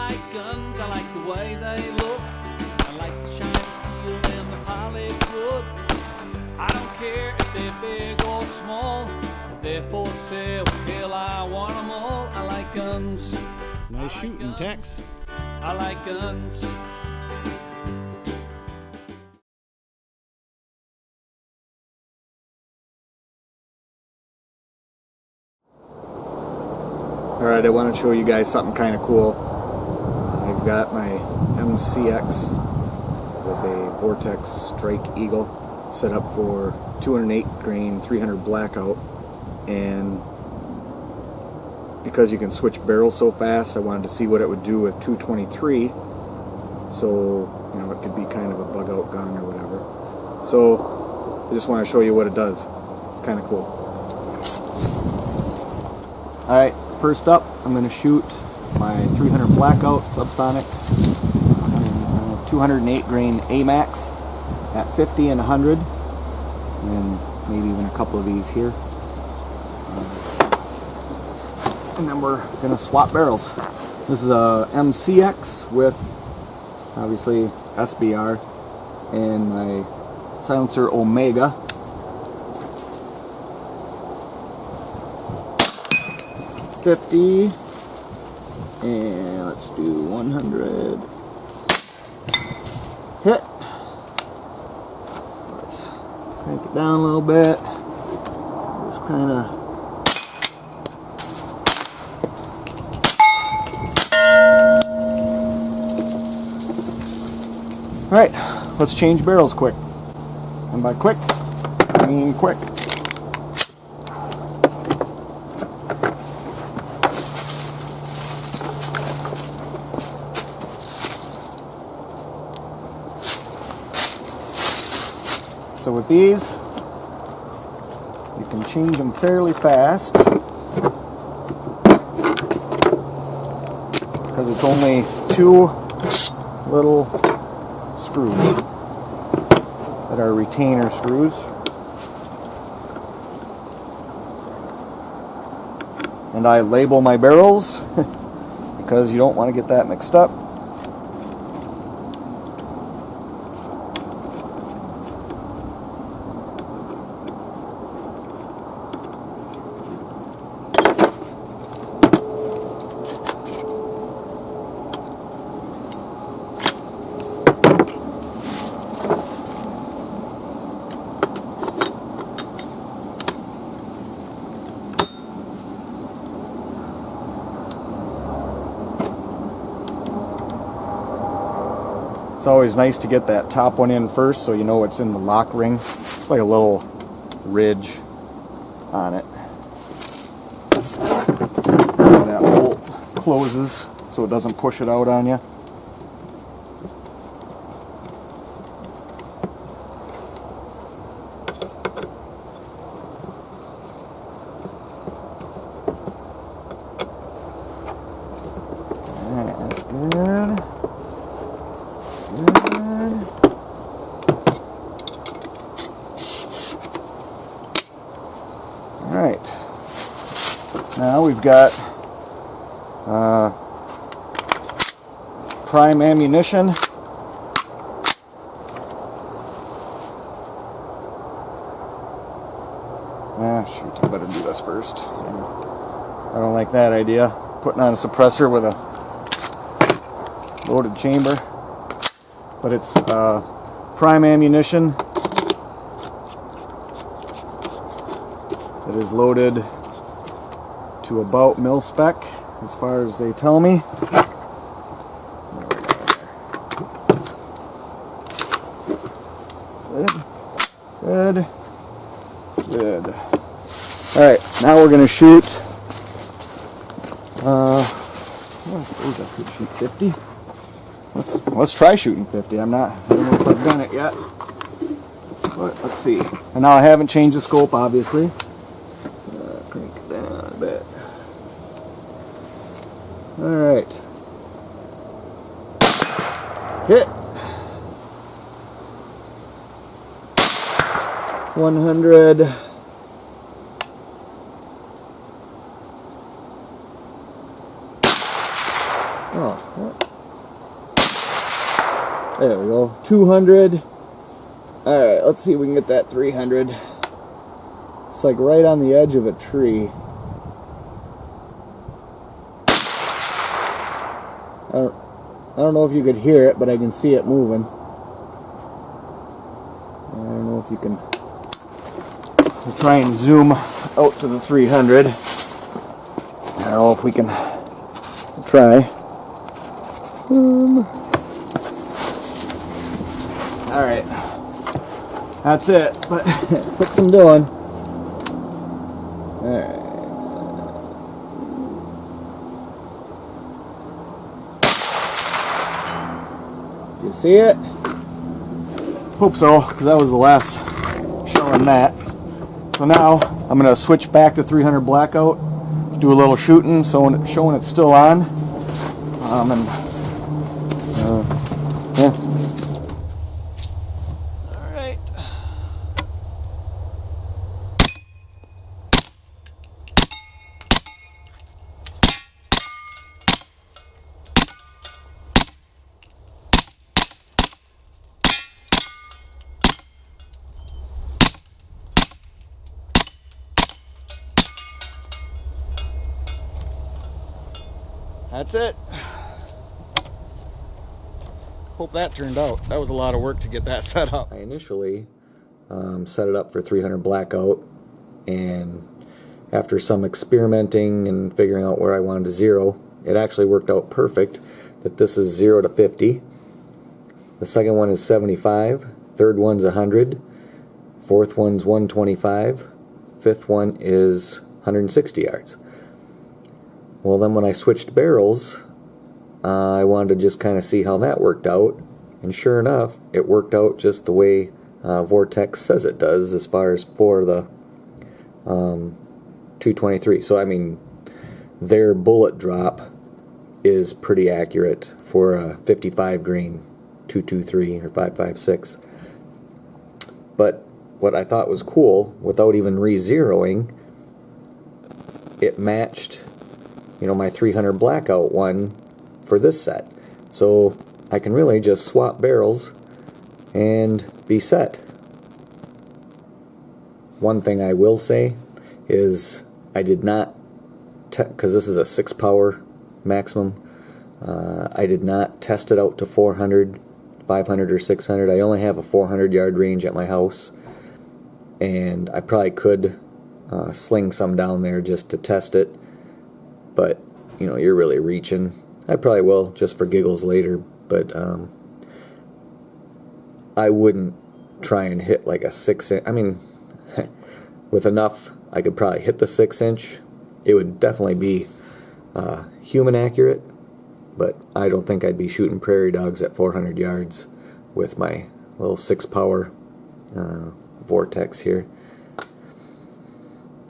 like guns, I like the way they look. I like the shiny steel and the polished wood. I don't care if they're big or small, they're for sale, hell I want them all. I like guns. Nice shooting, Tex. I like guns. Alright, I want to show you guys something kind of cool. I've got my MCX with a Vortex Strike Eagle set up for 208 grain 300 blackout, and because you can switch barrels so fast, I wanted to see what it would do with 223, so you know it could be kind of a bug out gun or whatever. So I just want to show you what it does. It's kind of cool. Alright, first up I'm going to shoot my 300 blackout subsonic 208 grain AMAX at 50 and 100, and maybe even a couple of these here. And then we're going to swap barrels. This is a MCX with obviously SBR and my silencer Omega. $50, and let's do 100. Hit. Let's crank it down a little bit. Just kind of. Alright, let's change barrels quick. And by quick, I mean quick. So with these, you can change them fairly fast because it's only two little screws that are retainer screws. And I label my barrels because you don't want to get that mixed up. It's always nice to get that top one in first so you know it's in the lock ring. It's like a little ridge on it. And that bolt closes so it doesn't push it out on you. Alright, that's good. Alright, now we've got prime ammunition. Shoot, I better do this first. I don't like that idea, putting on a suppressor with a loaded chamber. But it's prime ammunition. It is loaded to about mil spec, as far as they tell me. Good, good, good. All right, now we're going to shoot. I could shoot 50. Let's try shooting 50. I don't know if I've done it yet. But let's see. And now I haven't changed the scope, obviously. Crank it down a bit. Alright. Hit. 100. Oh, what? There we go. 200. Alright, let's see if we can get that 300. It's like right on the edge of a tree. I don't know if you could hear it, but I can see it moving. I don't know if you can. We'll try and zoom out to the 300. I don't know if we can try. Alright. That's it. But put some doing. Alright. You see it? Hope so, because that was the last showing that. So now I'm going to switch back to 300 blackout, do a little shooting, showing it's still on, yeah. All right. That's it. Hope that turned out. That was a lot of work to get that set up. I initially set it up for 300 blackout, and after some experimenting and figuring out where I wanted to zero, it actually worked out perfect that this is 0 to 50. The second one is 75, third one's 100, fourth one's 125, fifth one is 160 yards. Well, then when I switched barrels, I wanted to just kind of see how that worked out, and sure enough, it worked out just the way Vortex says it does as far as for the 223. So I mean, their bullet drop is pretty accurate for a 55 grain 223 or 5.56. But what I thought was cool, without even re-zeroing, it matched, you know, my 300 blackout one for this set. So I can really just swap barrels and be set. One thing I will say is I did not, because this is a 6 power maximum, I did not test it out to 400, 500 or 600. I only have a 400 yard range at my house, and I probably could sling some down there just to test it, but you know, you're really reaching. I probably will just for giggles later, but I wouldn't try and hit like a 6-inch. I mean, with enough, I could probably hit the 6-inch. It would definitely be human accurate, but I don't think I'd be shooting prairie dogs at 400 yards with my little 6 power Vortex here.